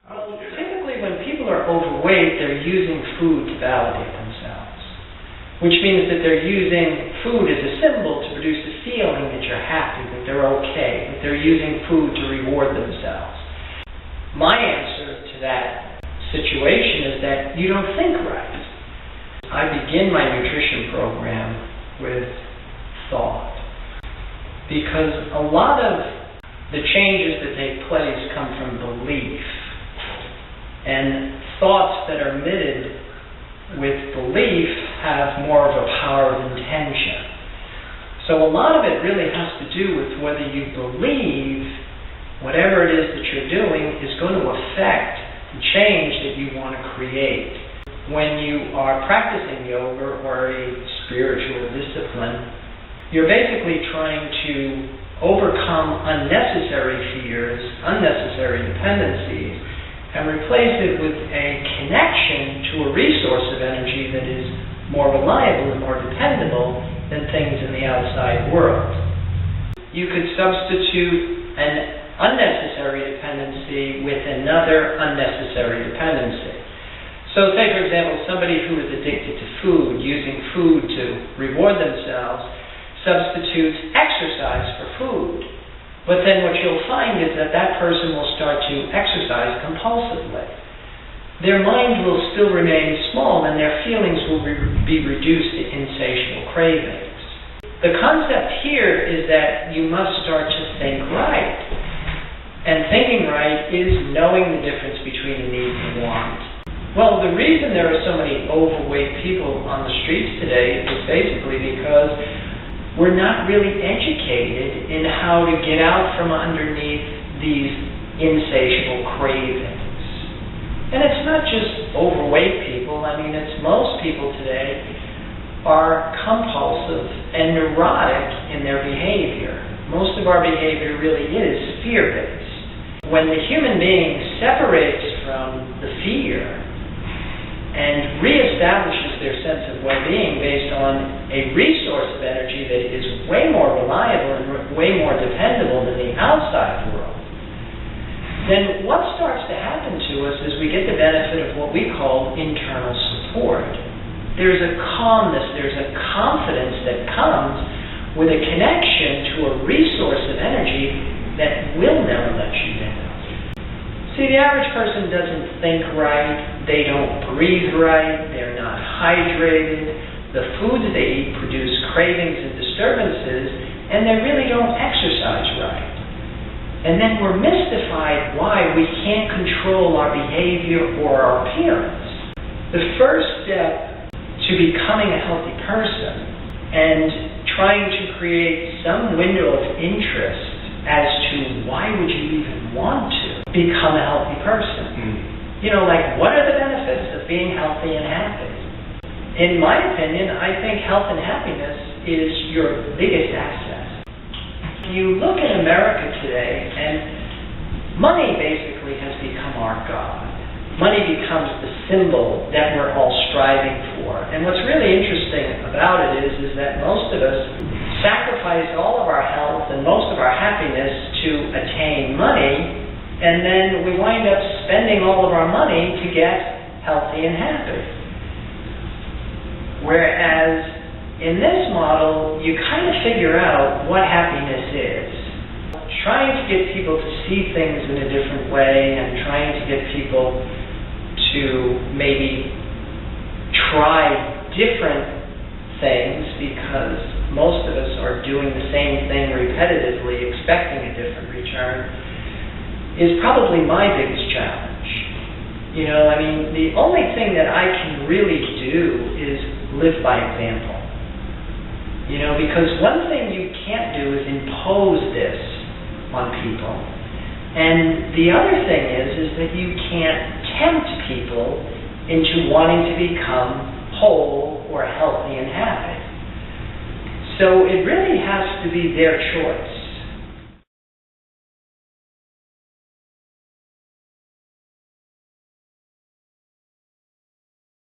Well, typically when people are overweight, they're using food to validate themselves, which means that they're using food as a symbol to produce a feeling that you're happy, that they're okay, that they're using food to reward themselves. My answer to that situation is that you don't think right. I begin my nutrition program with thought, because a lot of the changes that take place come from belief, and thoughts that are emitted with belief have more of a power of intention. So a lot of it really has to do with whether you believe whatever it is that you're doing is going to affect the change that you want to create. When you are practicing yoga or a spiritual discipline, you're basically trying to overcome unnecessary fears, unnecessary dependencies, and replace it with a connection to a resource of energy that is more reliable and more dependable than things in the outside world. You could substitute an unnecessary dependency with another unnecessary dependency. So say, for example, somebody who is addicted to food, using food to reward themselves, substitutes exercise for food. But then what you'll find is that that person will start to exercise compulsively. Their mind will still remain small and their feelings will be reduced to insatiable cravings. The concept here is that you must start to think right. And thinking right is knowing the difference between a need and a want. Well, the reason there are so many overweight people on the streets today is basically because we're not really educated in how to get out from underneath these insatiable cravings. And it's not just overweight people. I mean, it's most people today are compulsive and neurotic in their behavior. Most of our behavior really is fear-based. When the human being separates from the fear and reestablishes their sense of well-being based on a resource of energy that is way more reliable and way more dependable than the outside world, then what starts to happen to us is we get the benefit of what we call internal support. There's a calmness, there's a confidence that comes with a connection to a resource of energy that will never let you down. See, the average person doesn't think right, they don't breathe right, they're not hydrated, the foods they eat produce cravings and disturbances, and they really don't exercise right. And then we're mystified why we can't control our behavior or our appearance. The first step to becoming a healthy person and trying to create some window of interest as to why would you even want to become a healthy person. You know, like, what are the benefits of being healthy and happy? In my opinion, I think health and happiness is your biggest asset. You look at America today, and money basically has become our God. Money becomes the symbol that we're all striving for. And what's really interesting about it is that most of us sacrifice all of our health and most of our happiness to attain money, and then we wind up spending all of our money to get healthy and happy. Whereas in this model, you kind of figure out what happiness is. Trying to get people to see things in a different way and trying to get people to maybe try different things because most of us are doing the same thing repetitively, expecting a different return, is probably my biggest challenge. You know, I mean, the only thing that I can really do is live by example. You know, because one thing you can't do is impose this on people. And the other thing is that you can't tempt people into wanting to become whole or healthy and happy. So it really has to be their choice.